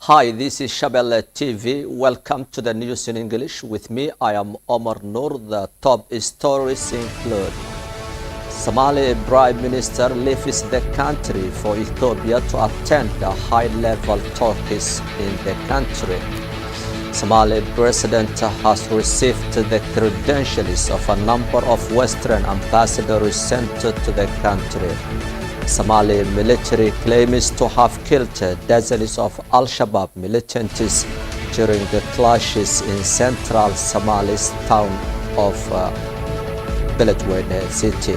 Hi, this is Shabelle TV. Welcome to the news in English. With me, I am Omar Noor. The top stories include Somali Prime Minister leaves the country for Ethiopia to attend the high-level talks in the country. Somali president has received the credentials of a number of Western ambassadors sent to the country. Somali military claims to have killed dozens of Al-Shabaab militants during the clashes in central Somali's town of Beledweyne city.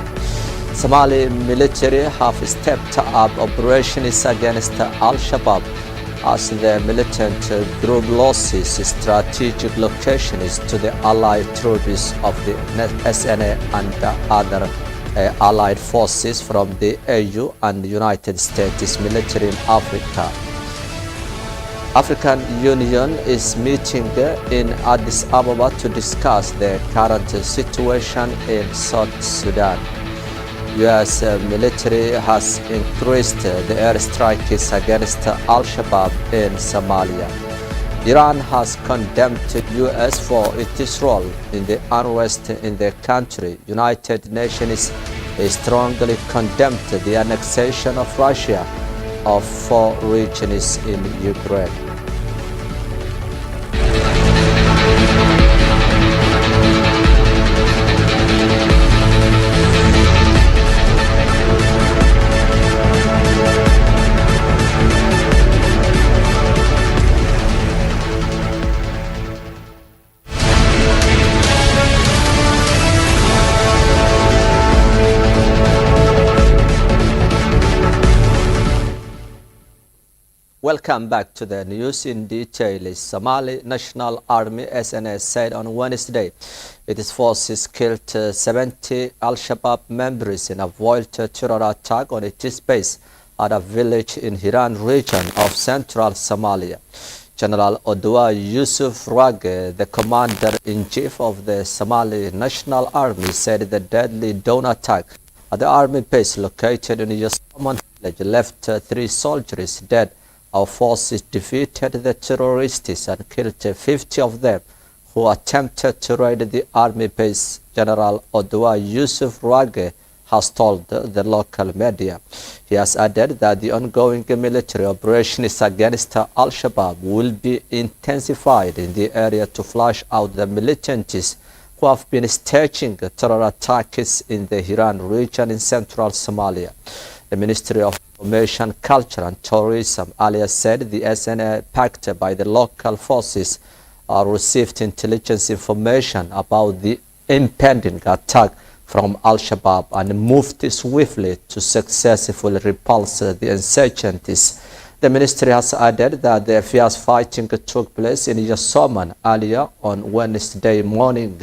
Somali military have stepped up operations against Al-Shabaab as the militant group loses strategic locations to the allied troops of the SNA and other allied forces from the AU and United States military in Africa. African Union is meeting in Addis Ababa to discuss the current situation in South Sudan. U.S. military has increased the airstrikes against Al-Shabaab in Somalia. Iran has condemned the U.S. for its role in the unrest in the country. United Nations strongly condemned the annexation of Russia of 4 regions in Ukraine. Welcome back to the news in detail. Somali National Army SNA said on Wednesday its forces killed 70 Al-Shabaab members in a violent terror attack on its base at a village in Hiran region of central Somalia. General Odua Yusuf Rage, the commander-in-chief of the Somali National Army, said the deadly dawn attack at the army base located in Yasaman village left 3 soldiers dead. Our forces defeated the terrorists and killed 50 of them who attempted to raid the army base, General Odua Yusuf Rage has told the local media. He has added that the ongoing military operations against Al-Shabaab will be intensified in the area to flush out the militants who have been staging terror attacks in the Hiran region in central Somalia. The Ministry of Information, Culture and Tourism earlier said the SNA, backed by the local forces, received intelligence information about the impending attack from Al-Shabaab and moved swiftly to successfully repulse the insurgents. The ministry has added that the fierce fighting took place in Yasoman earlier on Wednesday morning,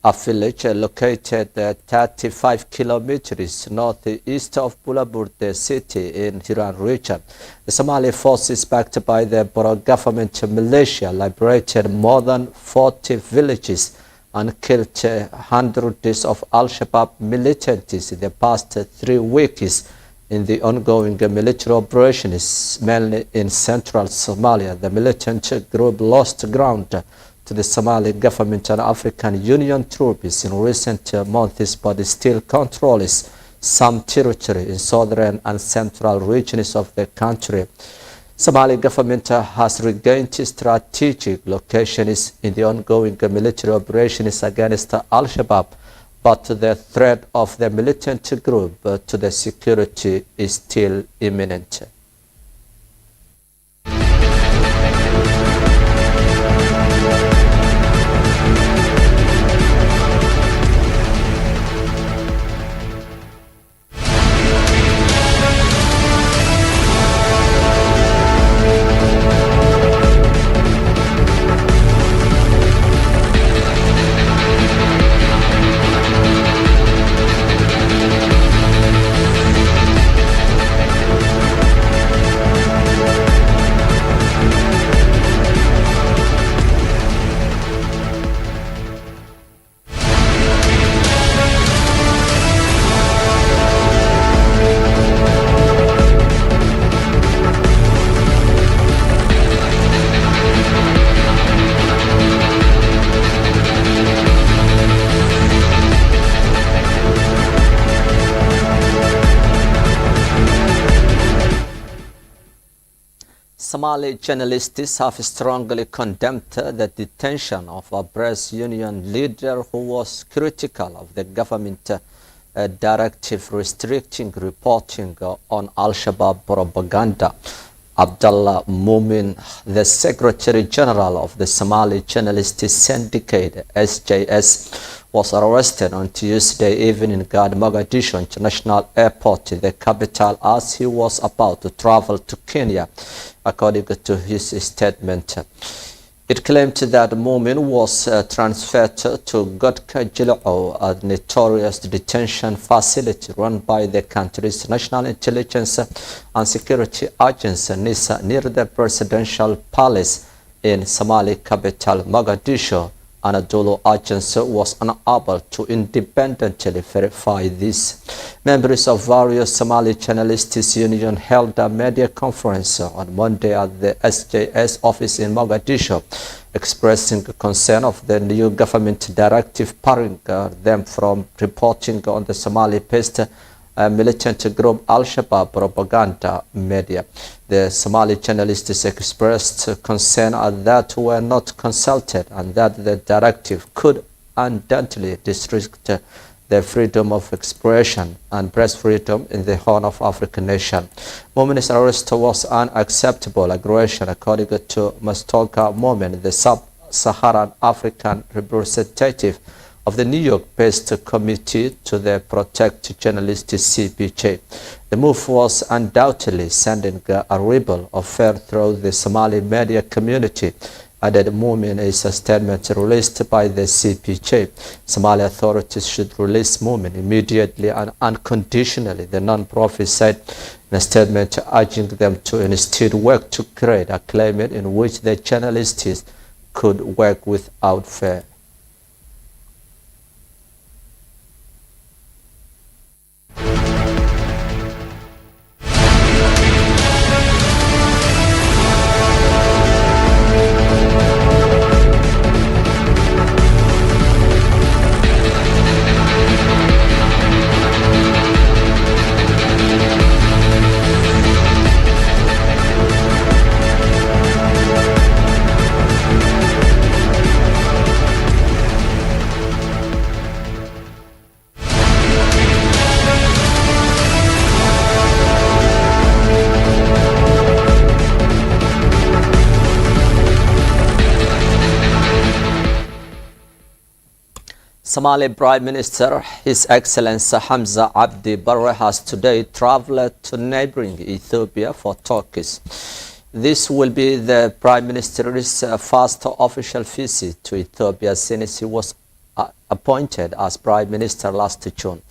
a village located 35 kilometers northeast of Bulaburde city in Hiran region. The Somali forces, backed by the pro-government militia, liberated more than 40 villages and killed hundreds of Al-Shabaab militants in the past 3 weeks in the ongoing military operations, mainly in central Somalia. The militant group lost ground to the Somali government and African Union troops in recent months, but still controls some territory in southern and central regions of the country. Somali government has regained strategic locations in the ongoing military operations against Al-Shabaab, but the threat of the militant group to the security is still imminent. Somali journalists have strongly condemned the detention of a press union leader who was critical of the government directive restricting reporting on Al-Shabaab propaganda. Abdullah Mumin, the Secretary General of the Somali Journalists Syndicate (SJS), was arrested on Tuesday evening at Mogadishu International Airport, the capital, as he was about to travel to Kenya, according to his statement. It claimed that Mumin was transferred to Godka Jilao, a notorious detention facility run by the country's National Intelligence and Security Agency (NISA) near the presidential palace in Somali capital Mogadishu. Anadolu Agency was unable to independently verify this. Members of various Somali journalists union held a media conference on Monday at the SJS office in Mogadishu, expressing concern of the new government directive barring them from reporting on the Somali-based militant group Al-Shabaab propaganda media. The Somali journalists expressed concern that were not consulted and that the directive could undoubtedly restrict the freedom of expression and press freedom in the Horn of African nation. Momin's arrest was unacceptable aggression, according to Mustafa Momin, the sub-Saharan African representative of the New York-based Committee to the Protect Journalists (CPJ). The move was undoubtedly sending a ripple of fear through the Somali media community, added Mumin in a statement released by the CPJ. Somali authorities should release Mumin immediately and unconditionally, the non-profit said in a statement, urging them to instead work to create a climate in which the journalists could work without fear. Somali Prime Minister, His Excellency Hamza Abdi Barre, has today traveled to neighboring Ethiopia for talks. This will be the Prime Minister's first official visit to Ethiopia since he was appointed as Prime Minister last June.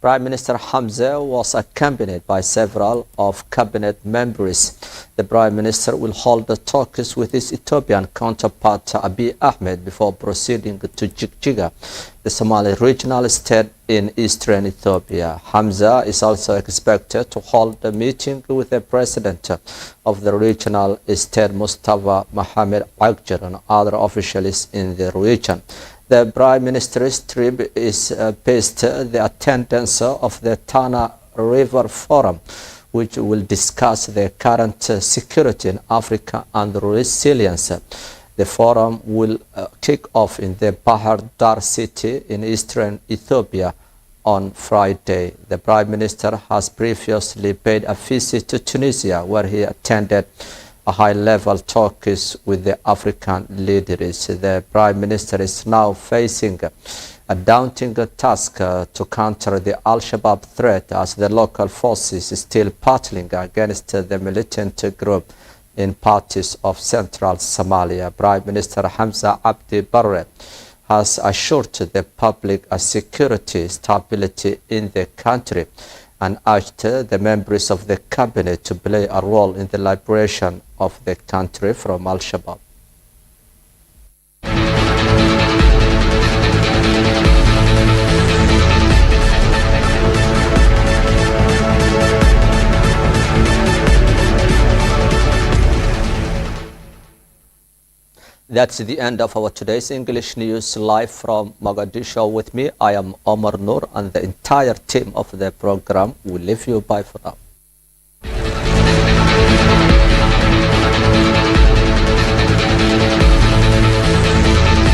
Prime Minister Hamza was accompanied by several of cabinet members. The Prime Minister will hold the talks with his Ethiopian counterpart Abiy Ahmed before proceeding to Jigjiga, the Somali regional state in eastern Ethiopia. Hamza is also expected to hold a meeting with the president of the regional state Mustafa Mohamed Agjar and other officials in the region. The Prime Minister's trip is based the attendance of the Tana River Forum, which will discuss the current security in Africa and resilience. The forum will kick off in the Bahar Dar city in eastern Ethiopia on Friday. The Prime Minister has previously paid a visit to Tunisia, where he attended a high-level talks with the African leaders. The Prime Minister is now facing a daunting task to counter the Al-Shabaab threat, as the local forces is still battling against the militant group in parts of central Somalia. Prime Minister Hamza Abdi Barre has assured the public a security stability in the country and urged the members of the cabinet to play a role in the liberation of the country from Al-Shabaab. That's the end of our today's English news live from Mogadishu. With me, I am Omar Noor, and the entire team of the program will leave you bye for now.